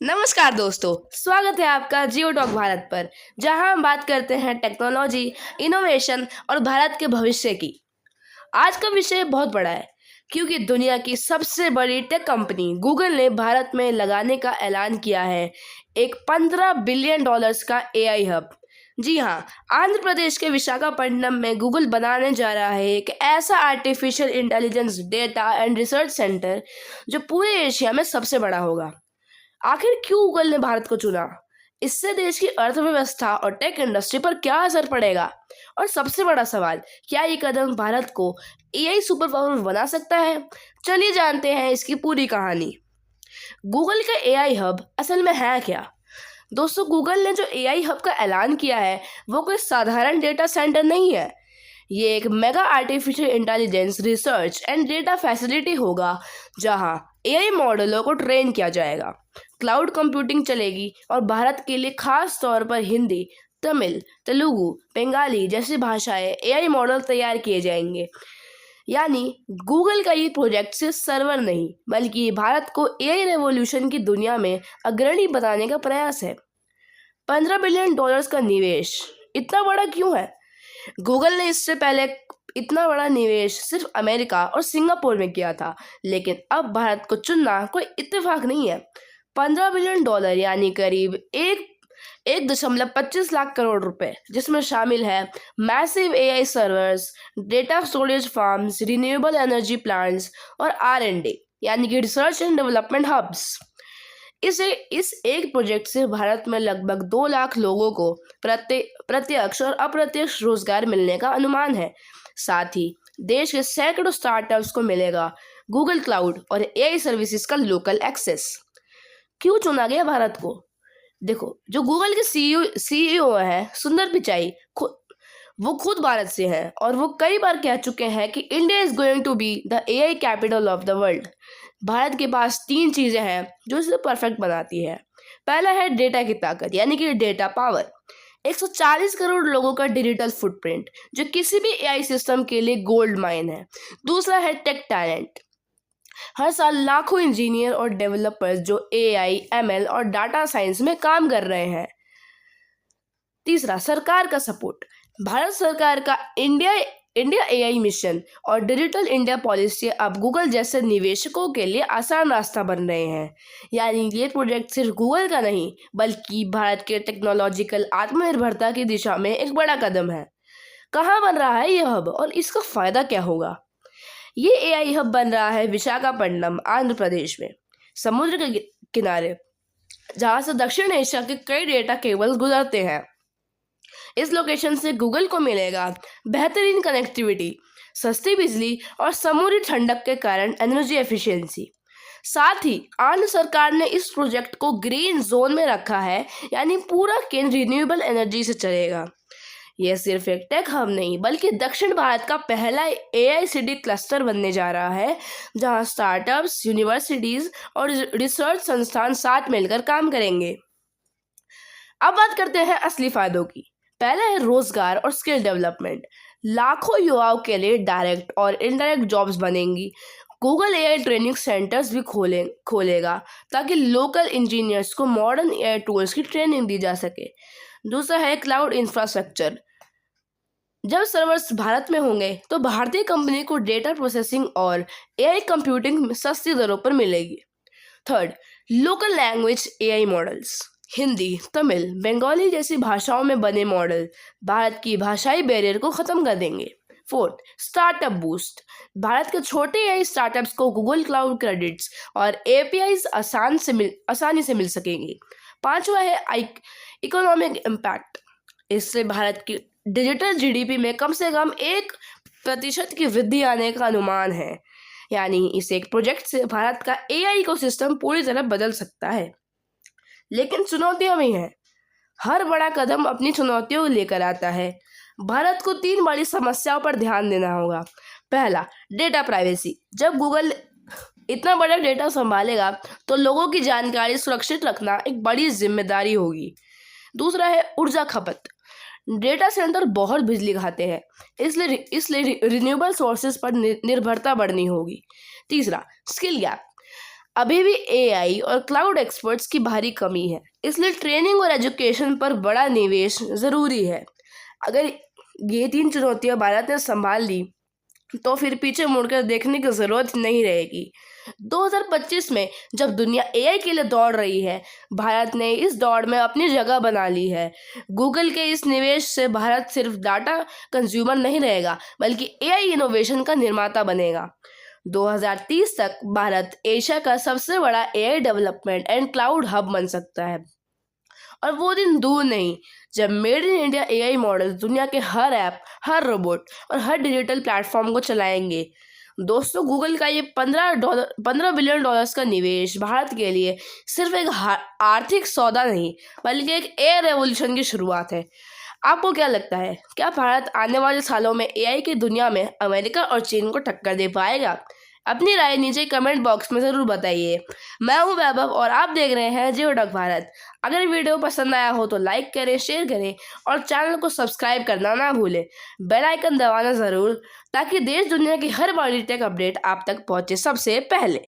नमस्कार दोस्तों, स्वागत है आपका जियो टॉक भारत पर, जहां हम बात करते हैं टेक्नोलॉजी, इनोवेशन और भारत के भविष्य की। आज का विषय बहुत बड़ा है, क्योंकि दुनिया की सबसे बड़ी टेक कंपनी गूगल ने भारत में लगाने का ऐलान किया है एक $15 बिलियन का एआई हब। जी हाँ, आंध्र प्रदेश के विशाखापट्टनम में गूगल बनाने जा रहा है एक ऐसा artificial intelligence data and research centre जो पूरे एशिया में सबसे बड़ा होगा। आखिर क्यों गूगल ने भारत को चुना? इससे देश की अर्थव्यवस्था और टेक इंडस्ट्री पर क्या असर पड़ेगा? और सबसे बड़ा सवाल, क्या ये कदम भारत को एआई सुपर पावर बना सकता है? चलिए जानते हैं इसकी पूरी कहानी। गूगल का एआई हब असल में है क्या? दोस्तों, गूगल ने जो एआई हब का ऐलान किया है वो कोई साधारण डेटा सेंटर नहीं है। ये एक mega artificial intelligence research and data facility होगा, जहां एआई मॉडलों को ट्रेन किया जाएगा, क्लाउड कंप्यूटिंग चलेगी और भारत के लिए खास तौर पर हिंदी, तमिल, तेलुगु, बंगाली जैसी भाषाएं एआई मॉडल तैयार किए जाएंगे। यानी गूगल का ये प्रोजेक्ट सिर्फ सर्वर नहीं, बल्कि भारत को एआई रेवोल्यूशन की दुनिया में अग्रणी बनाने का प्रयास है। $15 बिलियन का निवेश इतना बड़ा क्यों है? गूगल ने इससे पहले इतना बड़ा निवेश सिर्फ अमेरिका और सिंगापुर में किया था, लेकिन अब भारत को चुनना कोई इत्तेफाक नहीं है। $15 बिलियन यानी करीब 1.25 लाख करोड़ रुपए, जिसमें शामिल है massive AI servers, data storage farms, renewable energy plants और R&D यानी कि रिसर्च एंड डेवलपमेंट हब्स। इस एक प्रोजेक्ट से भारत में लगभग 2 लाख लोगों को प्रत्यक्ष और अप्रत्यक्ष रोजगार मिलने का अनुमान है। साथ ही देश के सैकड़ों स्टार्टअप्स को मिलेगा गूगल क्लाउड और एआई सर्विसेज का लोकल एक्सेस। क्यों चुना गया भारत को? देखो, जो गूगल के सीईओ है सुंदर पिचाई, वो खुद भारत से हैं और वो कई बार कह चुके हैं कि India is going to be the AI capital of the world. Bharat के पास 3 चीजें हैं जो इसे परफेक्ट बनाती है। पहला है डेटा की ताकत, यानी कि डेटा पावर। 140 करोड़ लोगों का डिजिटल फुटप्रिंट, जो किसी भी एआई सिस्टम के लिए गोल्ड माइन है। दूसरा है टेक टैलेंट, हर साल लाखों इंजीनियर और डेवलपर्स जो एआई, एमएल और डाटा साइंस में काम कर रहे हैं। तीसरा, सरकार का सपोर्ट। भारत सरकार का इंडिया एआई मिशन और डिजिटल इंडिया पॉलिसी अब गूगल जैसे निवेशकों के लिए आसान रास्ता बन रहे हैं। यानी ये प्रोजेक्ट सिर्फ गूगल का नहीं, बल्कि भारत के टेक्नोलॉजिकल आत्मनिर्भरता की दिशा में एक बड़ा कदम है। कहाँ बन रहा है यह हब और इसका फायदा क्या होगा? ये एआई हब बन रहा है विशाखापट्टनम, आंध्र प्रदेश में, समुद्र के किनारे, जहां से दक्षिण एशिया के कई डेटा केबल्स गुजरते हैं। इस लोकेशन से गूगल को मिलेगा बेहतरीन कनेक्टिविटी, सस्ती बिजली और समुद्री ठंडक के कारण एनर्जी एफिशिएंसी। साथ ही आंध्र सरकार ने इस प्रोजेक्ट को ग्रीन जोन में रखा है, यानी पूरा केंद्र रिन्यूएबल एनर्जी से चलेगा। यह सिर्फ एक टेक हब नहीं, बल्कि दक्षिण भारत का पहला एआई सिटी क्लस्टर बनने जा रहा है, जहां स्टार्टअप्स, यूनिवर्सिटीज और रिसर्च संस्थान साथ मिलकर काम करेंगे। अब बात करते हैं असली फायदों की। पहला है रोजगार और स्किल डेवलपमेंट। लाखों युवाओं के लिए डायरेक्ट और इनडायरेक्ट जॉब्स बनेंगी। गूगल एआई ट्रेनिंग सेंटर्स भी खोलेगा, ताकि लोकल इंजीनियर्स को मॉडर्न एआई टूल्स की ट्रेनिंग दी जा सके। दूसरा है क्लाउड इंफ्रास्ट्रक्चर। जब सर्वर्स भारत में होंगे तो भारतीय कंपनी को डेटा प्रोसेसिंग और एआई कंप्यूटिंग सस्ती दरों पर मिलेगी। Third, local language AI models. Hindi, Tamil, Bengali जैसी भाषाओं में बने मॉडल भारत की भाषाई बैरियर को खत्म कर देंगे। Fourth, startup boost. भारत के छोटे एआई स्टार्टअप्स को गूगल क्लाउड क्रेडिट्स और एपीआईज आसानी से मिल सकेंगी। पांचवा है इकोनॉमिक इम्पैक्ट। इससे भारत की डिजिटल जीडीपी में कम से कम 1% की वृद्धि आने का अनुमान है। यानी इस एक प्रोजेक्ट से भारत का एआई इकोसिस्टम पूरी तरह बदल सकता है। लेकिन चुनौतियां भी हैं। हर बड़ा कदम अपनी चुनौतियों को लेकर आता है। भारत को 3 बड़ी समस्याओं पर ध्यान देना होगा। पहला, डेटा प्राइवेसी। जब गूगल इतना बड़ा डेटा संभालेगा तो लोगों की जानकारी सुरक्षित रखना एक बड़ी जिम्मेदारी होगी। दूसरा है ऊर्जा खपत। डेटा सेंटर बहुत बिजली खाते हैं, इसलिए रिन्यूएबल सोर्सेज पर निर्भरता बढ़नी होगी। तीसरा, स्किल गैप। अभी भी एआई और क्लाउड एक्सपर्ट्स की भारी कमी है, इसलिए ट्रेनिंग और एजुकेशन पर बड़ा निवेश ज़रूरी है। अगर ये 3 चुनौतियां भारत ने संभाल ली तो फिर पीछे मुड़कर देखने की ज़रूरत नहीं रहेगी। 2025 में जब दुनिया एआई के लिए दौड़ रही है, भारत ने इस दौड़ में अपनी जगह बना ली है। गूगल के इस निवेश से भारत सिर्फ डाटा कंज्यूमर नहीं रहेगा, बल्कि एआई इनोवेशन का निर्माता बनेगा। 2030 तक भारत एशिया का सबसे बड़ा AI development and cloud hub बन सकता है। और वो दिन दूर नहीं जब made in India AI model दुनिया के हर ऐप, हर रोबोट और हर डिजिटल प्लेटफॉर्म को चलाएंगे। दोस्तों, गूगल का ये $15 बिलियन का निवेश भारत के लिए सिर्फ एक आर्थिक सौदा नहीं, बल्कि एक एआई रेवोल्यूशन की शुरुआत है। आपको क्या लगता है, क्या भारत आने वाले सालों में एआई की दुनिया में अमेरिका और चीन को टक्कर दे पाएगा? अपनी राय नीचे कमेंट बॉक्स में ज़रूर बताइए। मैं हूं वैभव और आप देख रहे हैं जियो टेक भारत। अगर वीडियो पसंद आया हो तो लाइक करें, शेयर करें और चैनल को सब्सक्राइब करना ना भूलें। बेल आइकन दबाना ज़रूर, ताकि देश दुनिया की हर बड़ी टेक अपडेट आप तक पहुंचे सबसे पहले।